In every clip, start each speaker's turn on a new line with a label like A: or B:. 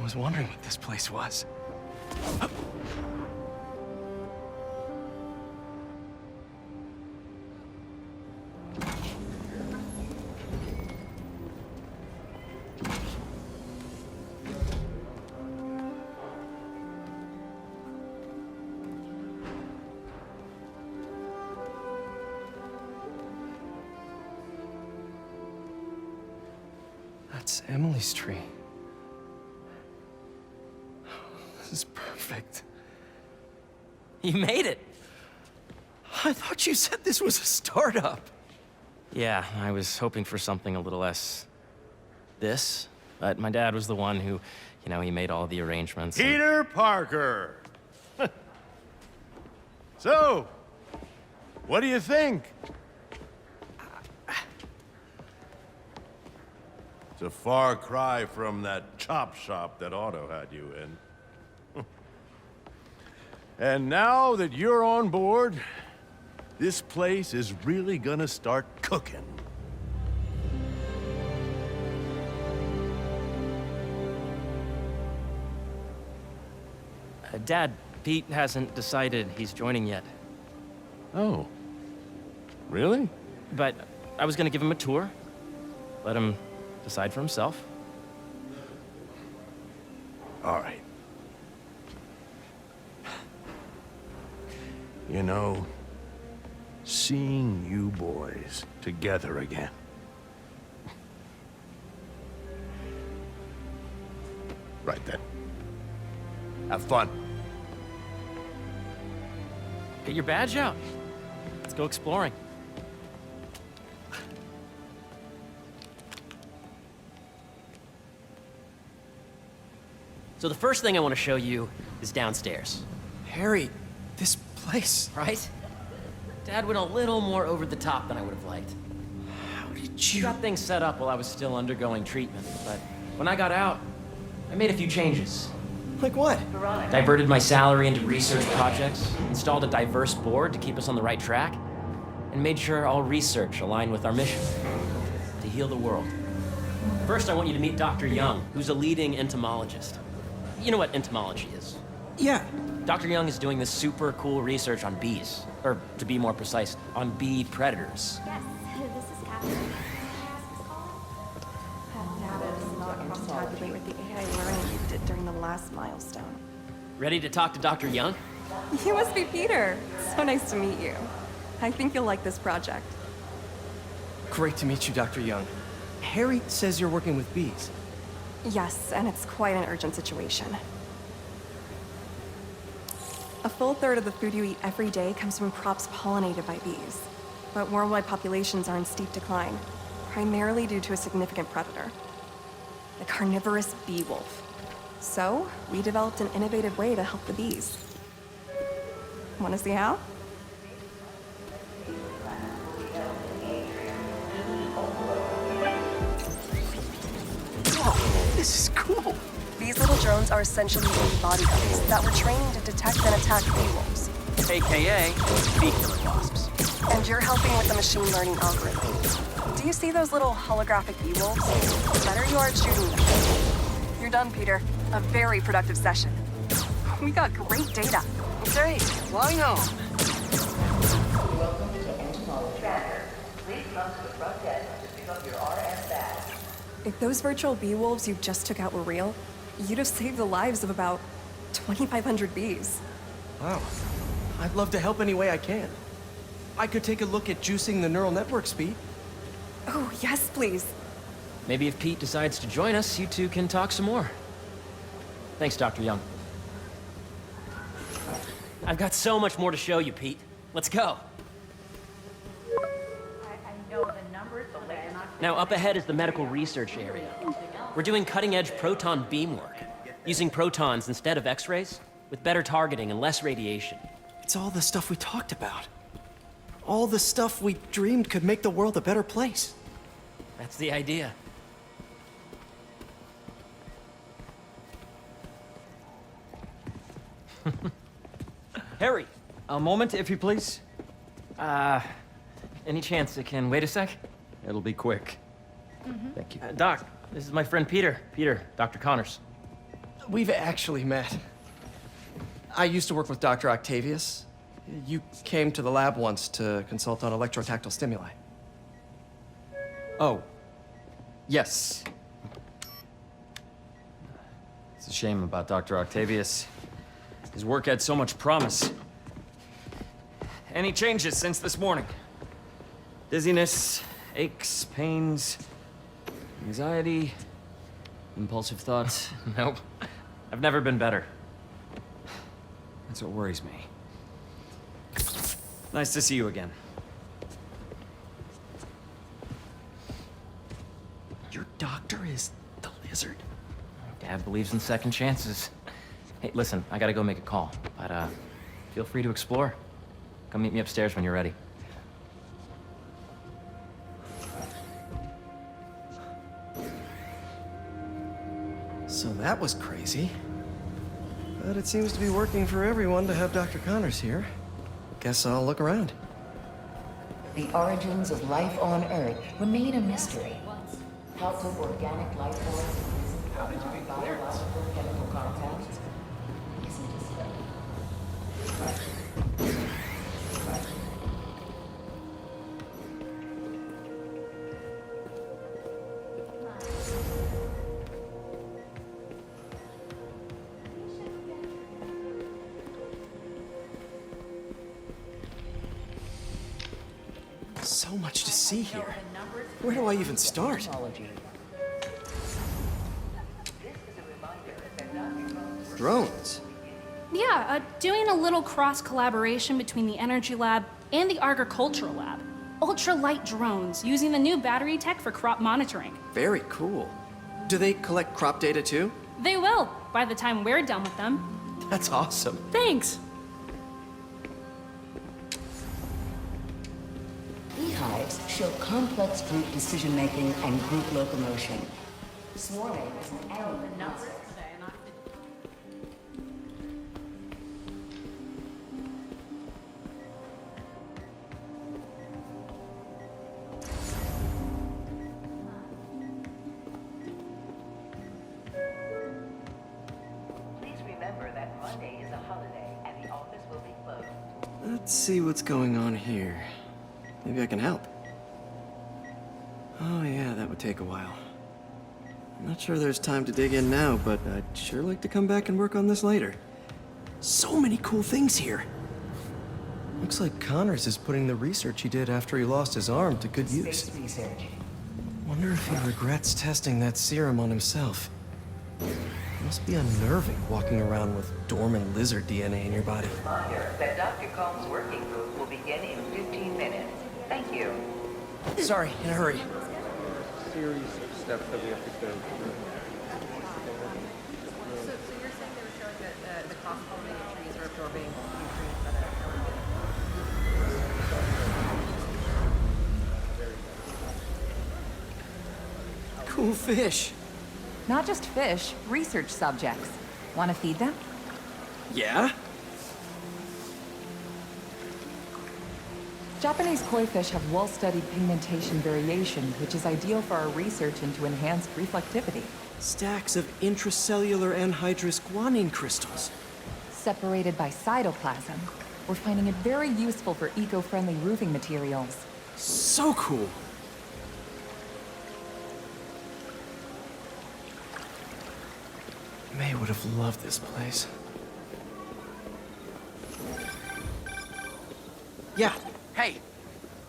A: was wondering what this place was. That's Emily's tree. This is perfect.
B: You made it!
A: I thought you said this was a startup.
B: Yeah, I was hoping for something a little less... this, but my dad was the one who, he made all the arrangements.
C: Peter Parker! So, what do you think? It's a far cry from that chop shop that Otto had you in. And now that you're on board, this place is really gonna start cooking.
B: Dad, Pete hasn't decided he's joining yet.
C: Oh. Really?
B: But I was gonna give him a tour. Let him decide for himself.
C: All right. You know, seeing you boys together again. Right then. Have fun.
B: Get your badge out. Let's go exploring. So the first thing I want to show you is downstairs.
A: Harry, this place.
B: Right? Dad went a little more over the top than I would have liked.
A: How did
B: He
A: you...
B: got things set up while I was still undergoing treatment, but when I got out, I made a few changes.
A: Like what?
B: Diverted my salary into research projects, installed a diverse board to keep us on the right track, and made sure all research aligned with our mission, to heal the world. First, I want you to meet Dr. Young, who's a leading entomologist. You know what entomology is?
A: Yeah.
B: Dr. Young is doing this super cool research on bees, or to be more precise, on bee predators.
D: Yes, this is Catherine. Data does not compatibilate with the AI learning you did during the last milestone.
B: Ready to talk to Dr. Young?
D: You must be Peter. So nice to meet you. I think you'll like this project.
A: Great to meet you, Dr. Young. Harry says you're working with bees.
D: Yes, and it's quite an urgent situation. A full third of the food you eat every day comes from crops pollinated by bees. But worldwide populations are in steep decline, primarily due to a significant predator, the carnivorous bee wolf. So, we developed an innovative way to help the bees. Want to see how?
A: Whoa, this is cool.
D: These little drones are essentially bee bodyguards that were trained to detect and attack bee wolves.
B: AKA bee killer wasps.
D: And you're helping with the machine learning algorithm. Do you see those little holographic bee wolves? The better you are at shooting them. You're done, Peter. A very productive session. We got great data.
A: Okay, flying on.
E: Welcome to Entomology Tracker. Please come to the front desk to pick up your RF badge.
D: If those virtual bee wolves you just took out were real, you'd have saved the lives of about 2,500 bees.
A: Wow. I'd love to help any way I can. I could take a look at juicing the neural network speed.
D: Oh, yes, please.
B: Maybe if Pete decides to join us, you two can talk some more. Thanks, Dr. Young. I've got so much more to show you, Pete. Let's go.
E: I know the numbers, but they're not...
B: Now, up ahead is the medical research area. We're doing cutting-edge proton beam work, using protons instead of X-rays, with better targeting and less radiation.
A: It's all the stuff we talked about. All the stuff we dreamed could make the world a better place.
B: That's the idea. Harry!
F: A moment, if you please.
B: Any chance it can wait a sec?
F: It'll be quick. Thank you.
B: Doc, this is my friend Peter. Dr. Connors.
A: We've actually met. I used to work with Dr. Octavius. You came to the lab once to consult on electrotactile stimuli.
F: Oh. Yes. It's a shame about Dr. Octavius. His work had so much promise. Any changes since this morning? Dizziness, aches, pains, anxiety, impulsive thoughts.
B: Nope. I've never been better.
F: That's what worries me. Nice to see you again.
A: Your doctor is the lizard?
B: Dad believes in second chances. Hey, listen, I gotta go make a call, but feel free to explore. Come meet me upstairs when you're ready.
A: So that was crazy. But it seems to be working for everyone to have Dr. Connors here. Guess I'll look around.
E: The origins of life on Earth remain a mystery. How could organic life forms exist without biological chemical contact? Isn't it
A: So much to see here. Where do I even start?
E: technology?
A: Drones.
G: Yeah, doing a little cross-collaboration between the Energy Lab and the Agricultural Lab. Ultra-light drones using the new battery tech for crop monitoring.
A: Very cool. Do they collect crop data too?
G: They will, by the time we're done with them.
A: That's awesome.
G: Thanks.
E: Beehives show complex group decision-making and group locomotion. Swarming is an element of Please remember that Monday is a holiday and the office will be closed.
A: Let's see what's going on here. Maybe I can help. Oh yeah, that would take a while. I'm not sure there's time to dig in now, but I'd sure like to come back and work on this later. So many cool things here. Looks like Connors is putting the research he did after he lost his arm to good use.
E: Space research.
A: Wonder if he regrets testing that serum on himself. Must be unnerving walking around with dormant lizard DNA in your body.
E: Reminder that Dr. Combs' working group will begin in 15 minutes. Thank you.
A: Sorry, in a hurry.
H: Series of steps that we have to go through.
I: So you're saying they were showing that the cross-pollinated trees are absorbing nutrients that are
A: Cool fish.
J: Not just fish, research subjects. Want to feed them?
A: Yeah?
J: Japanese koi fish have well-studied pigmentation variation, which is ideal for our research into enhanced reflectivity.
A: Stacks of intracellular anhydrous guanine crystals.
J: Separated by cytoplasm, we're finding it very useful for eco-friendly roofing materials.
A: So cool. May would have loved this place. Yeah,
B: Hey,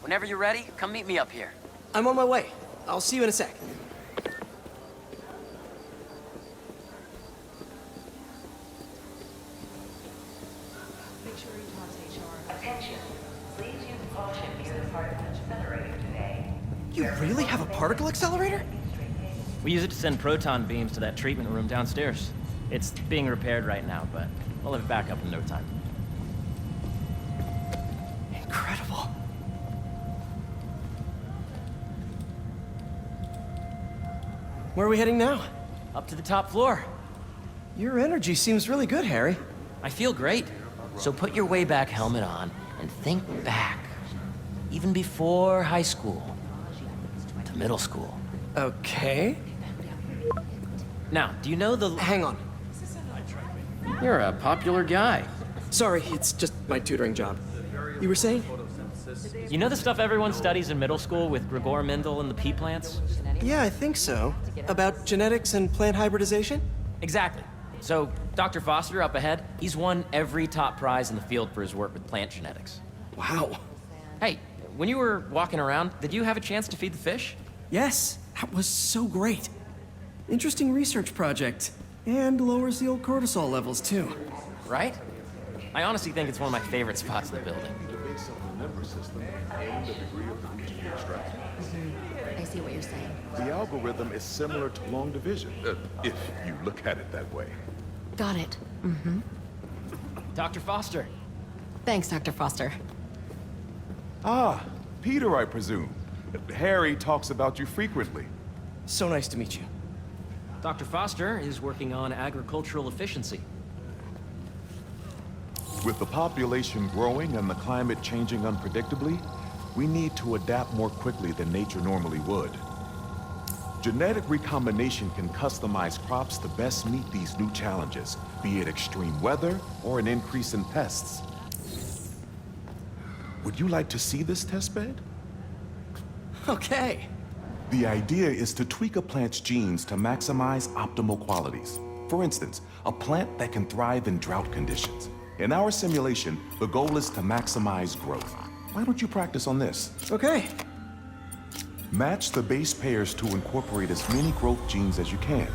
B: whenever you're ready, come meet me up here.
A: I'm on my way. I'll see you in a sec.
E: Attention. Please use caution near the particle accelerator today.
A: You really have a particle accelerator?
B: We use it to send proton beams to that treatment room downstairs. It's being repaired right now, but we'll have it back up in no time.
A: Incredible. Where are we heading now?
B: Up to the top floor.
A: Your energy seems really good, Harry.
B: I feel great. So put your way back helmet on and think back. Even before high school. To middle school.
A: Okay.
B: Now, do you know the...
A: Hang on.
B: You're a popular guy.
A: Sorry, it's just my tutoring job. You were saying?
B: You know the stuff everyone studies in middle school with Gregor Mendel and the pea plants?
A: Yeah, I think so. About genetics and plant hybridization?
B: Exactly. So, Dr. Foster up ahead, he's won every top prize in the field for his work with plant genetics.
A: Wow.
B: Hey, when you were walking around, did you have a chance to feed the fish?
A: Yes, that was so great. Interesting research project. And lowers the old cortisol levels, too.
B: Right? I honestly think it's one of my favorite spots in the building.
E: I see what you're saying.
K: The algorithm is similar to long division, if you look at it that way.
L: Got it.
B: Dr. Foster.
L: Thanks, Dr. Foster.
K: Ah, Peter, I presume. Harry talks about you frequently.
A: So nice to meet you.
B: Dr. Foster is working on agricultural efficiency.
K: With the population growing and the climate changing unpredictably, we need to adapt more quickly than nature normally would. Genetic recombination can customize crops to best meet these new challenges, be it extreme weather or an increase in pests. Would you like to see this testbed?
A: Okay.
K: The idea is to tweak a plant's genes to maximize optimal qualities. For instance, a plant that can thrive in drought conditions. In our simulation, the goal is to maximize growth. Why don't you practice on this?
A: Okay.
K: Match the base pairs to incorporate as many growth genes as you can.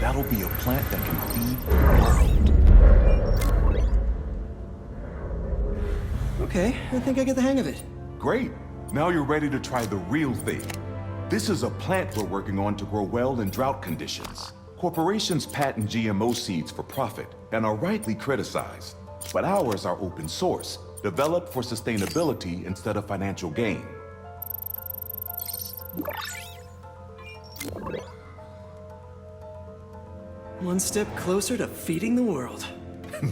K: That'll be a plant that can feed the world.
A: Okay, I think I get the hang of it.
K: Great. Now you're ready to try the real thing. This is a plant we're working on to grow well in drought conditions. Corporations patent GMO seeds for profit and are rightly criticized. But ours are open source, developed for sustainability instead of financial gain.
A: One step closer to feeding the world.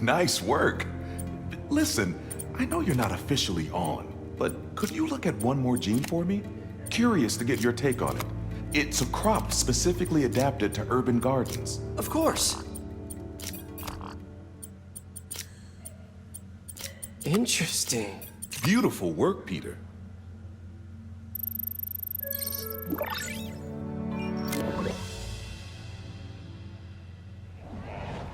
K: Nice work. Listen, I know you're not officially on, but could you look at one more gene for me? Curious to get your take on it. It's a crop specifically adapted to urban gardens.
A: Of course. Interesting.
K: Beautiful work, Peter.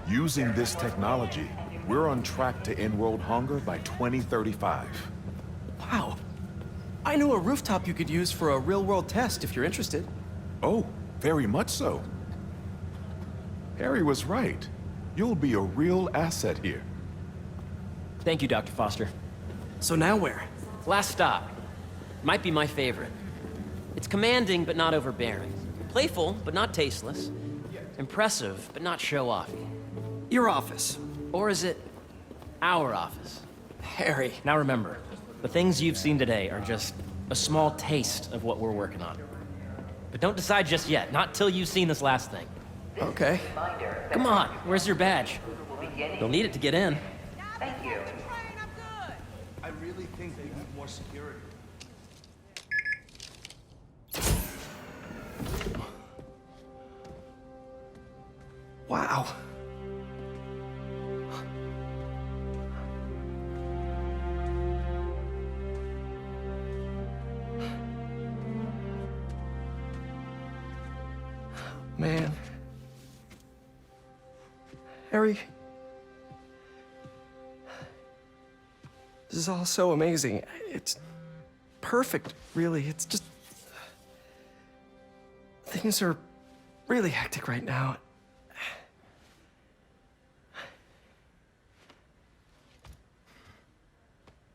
K: Using this technology, we're on track to end world hunger by 2035.
A: Wow. I know a rooftop you could use for a real-world test if you're interested.
K: Oh, very much so. Harry was right. You'll be a real asset here.
B: Thank you, Dr. Foster.
A: So now where?
B: Last stop. Might be my favorite. It's commanding, but not overbearing. Playful, but not tasteless. Impressive, but not show-offy.
A: Your office.
B: Or is it our office?
A: Harry.
B: Now remember, the things you've seen today are just a small taste of what we're working on. But don't decide just yet, not till you've seen this last thing.
A: Okay.
B: Come on, where's your badge? You'll need it to get in.
E: Thank you.
H: I really think they need more security.
A: Wow. Man. Harry. This is all so amazing. It's perfect, really. It's just... Things are really hectic right now.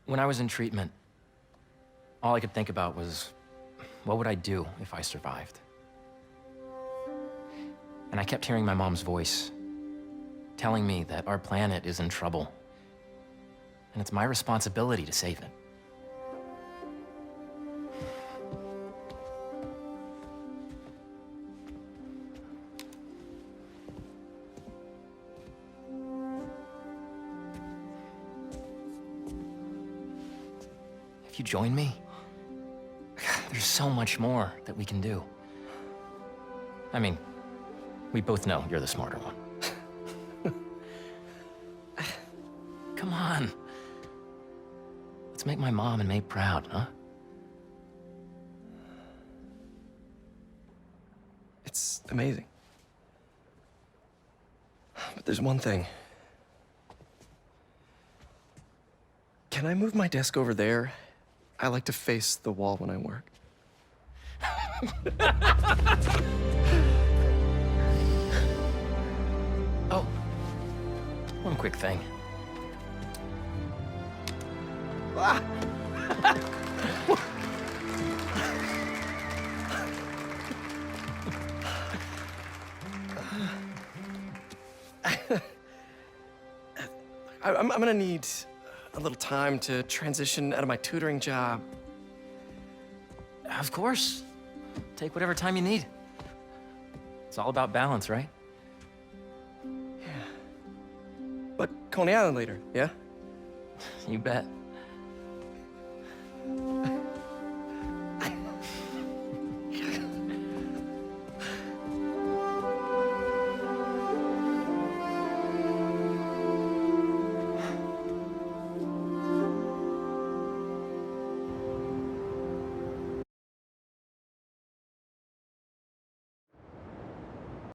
B: When I was in treatment, all I could think about was, what would I do if I survived? And I kept hearing my mom's voice, telling me that our planet is in trouble, and it's my responsibility to save it. If you join me, there's so much more that we can do. I mean, we both know you're the smarter one. Come on. Let's make my mom and May proud, huh?
A: It's amazing. But there's one thing. Can I move my desk over there? I like to face the wall when I work.
B: Oh, one quick thing.
A: Ah! I'm gonna need a little time to transition out of my tutoring job.
B: Of course. Take whatever time you need. It's all about balance, right?
A: But Coney Island later, yeah?
B: You bet.